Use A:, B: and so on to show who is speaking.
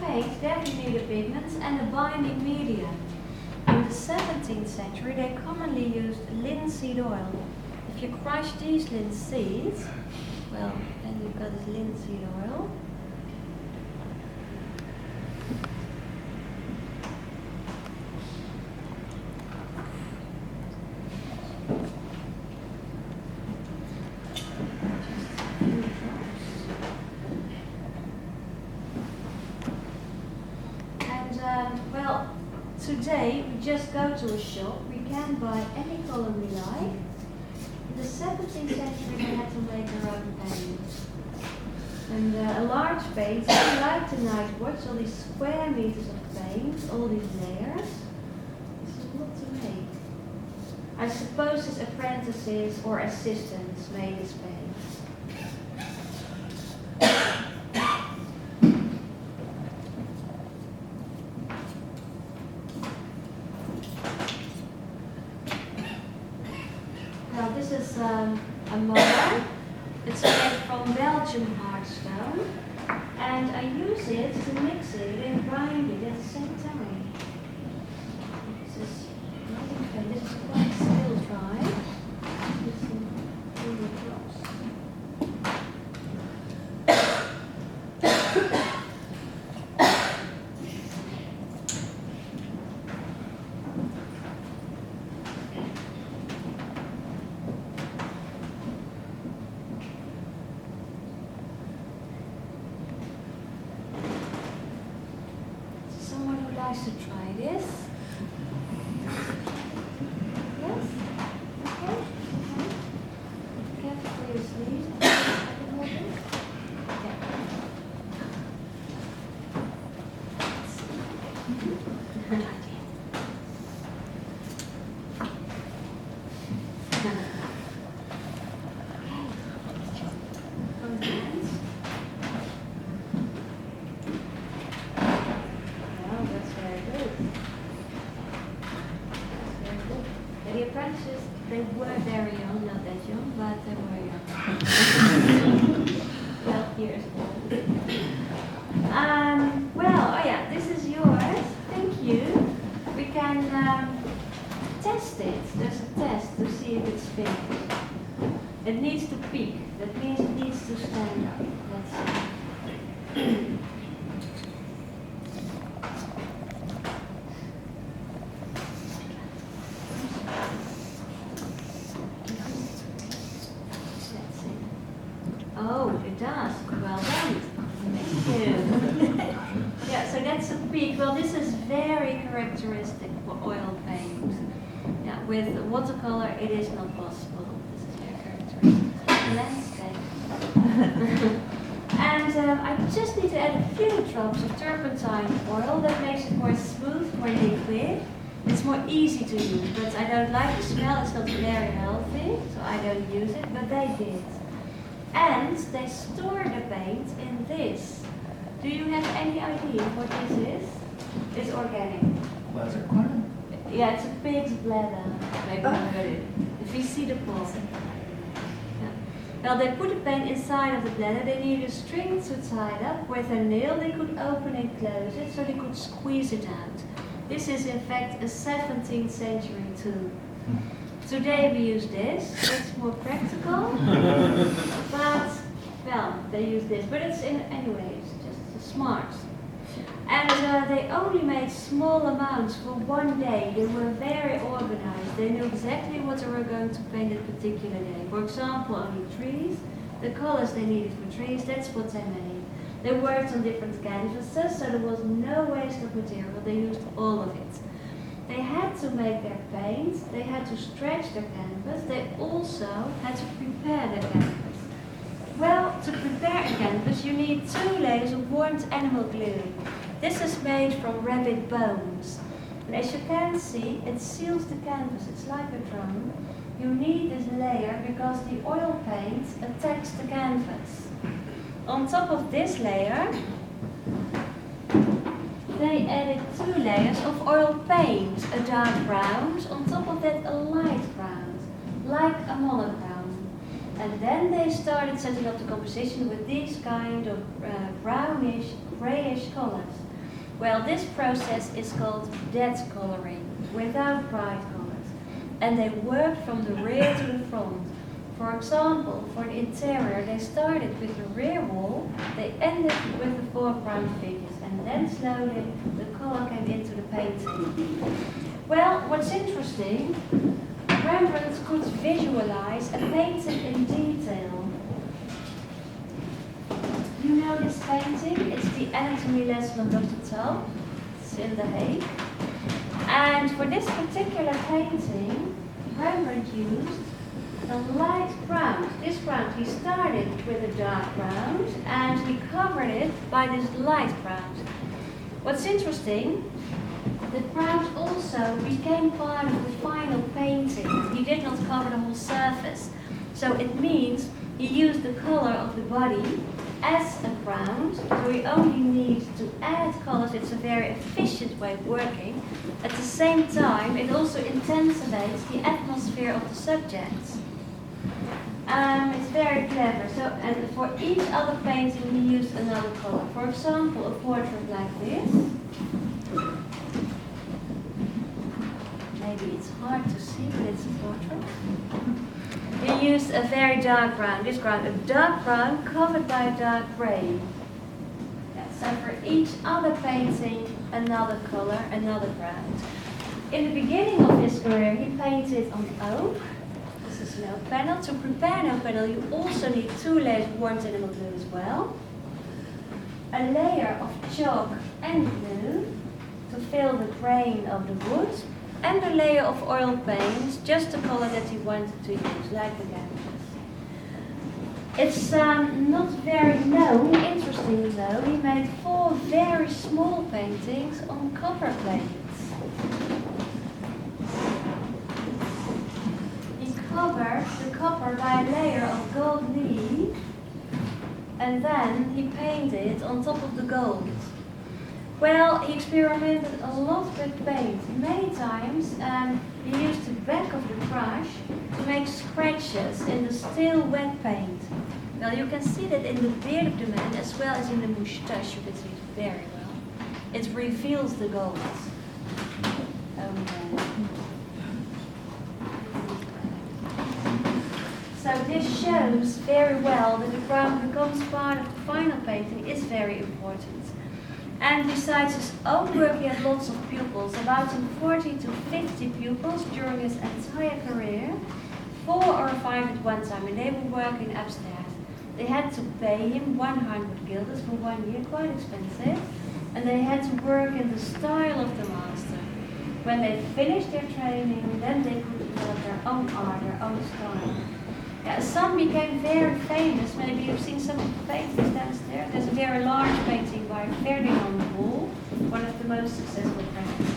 A: paint, there you need a pigment and a binding medium. In the 17th century, they commonly used linseed oil. If you crush these linseeds, well, then you've got this linseed oil. Well, today we just go to a shop, we can buy any color we like. In the 17th century they had to make their own paint. And a large paint, so like the night watch, all these square meters of paint, all these layers. This is a lot to make. I suppose his apprentices or assistants made this paint. This is a model. It's made from Belgian hardstone, and I use it to mix it and grind it at the same time. This is quite still dry. This is really close. To try this. Yes? Okay? Careful for your sleeves. The apprentices, they were very young, not that young, but they were young. 12 years old. Well, oh yeah, this is yours. Thank you. We can test it. There's a test to see if it's finished. It needs to peak. That means it needs to stand up. Let's see. Oh, it does. Well done. Thank you. Yeah, so that's a peak. Well, this is very characteristic for oil paint. Yeah, with watercolor, it is not possible. This is very characteristic. Landscape. And I just need to add a few drops of turpentine oil. That makes it more smooth, more liquid. It's more easy to use, but I don't like the smell. It's not very healthy, so I don't use it, but they did. And they store the paint in this. Do you have any idea what this is? It's organic.
B: Bladder corn?
A: Yeah, it's a pig's bladder. Maybe you heard it. If you see the pot. Yeah. Well, they put the paint inside of the bladder. They needed a string to tie it up. With a nail, they could open and close it, so they could squeeze it out. This is, in fact, a 17th century tool. Today we use this, it's more practical, but, well, they use this, but it's anyway, it's just smart. And they only made small amounts for one day. They were very organized. They knew exactly what they were going to paint that particular day. For example, only trees, the colors they needed for trees, that's what they made. They worked on different canvases, so there was no waste of material. They used all of it. They had to make their paint, they had to stretch their canvas, they also had to prepare their canvas. Well, to prepare a canvas you need 2 layers of warmed animal glue. This is made from rabbit bones. And as you can see, it seals the canvas, it's like a drum. You need this layer because the oil paint attacks the canvas. On top of this layer, they added 2 layers of oil paint, a dark brown, on top of that a light brown, like a monochrome. And then they started setting up the composition with these kind of brownish, grayish colors. Well, this process is called dead coloring, without bright colors. And they worked from the rear to the front. For example, for the interior, they started with the rear wall, they ended with the foreground figures, and then slowly the color came into the painting. Well, what's interesting, Rembrandt could visualize a painting in detail. You know this painting? It's the anatomy lesson of Dr. Tal. It's in The Hague. And for this particular painting, Rembrandt used a light ground. This ground, he started with a dark ground and he covered it by this light ground. What's interesting, the ground also became part of the final painting. He did not cover the whole surface. So it means he used the color of the body as a ground, so we only need to add colors. It's a very efficient way of working. At the same time, it also intensifies the atmosphere of the subjects. It's very clever. So, and for each other painting, he used another color. For example, a portrait like this. Maybe it's hard to see, but it's a portrait. He used a very dark ground, this ground, a dark brown covered by a dark grey. Yeah, so for each other painting, another color, another ground. In the beginning of his career, he painted on oak. This is an oak panel. To prepare an oak panel, you also need 2 layers of warm enamel glue as well. A layer of chalk and glue to fill the grain of the wood. And a layer of oil paint, just the color that he wanted to use, like the canvas. It's not very known. Interesting though, he made 4 very small paintings on copper plates. He covered the copper by a layer of gold leaf, and then he painted on top of the gold. Well, he experimented a lot with paint. Many times he used the back of the brush to make scratches in the still wet paint. Well, you can see that in the beard of the man as well as in the moustache. You can see it very well. It reveals the gold. So this shows very well that the ground becomes part of the final painting is very important. And besides his own work, he had lots of pupils, about 40 to 50 pupils during his entire career, 4 or 5 at one time, and they were working upstairs. They had to pay him 100 guilders for 1 year, quite expensive, and they had to work in the style of the master. When they finished their training, then they could develop their own art, their own style. Yeah, some became very famous. Maybe you've seen some of the paintings downstairs. There's a very large painting by Ferdinand on the wall, one of the most successful paintings.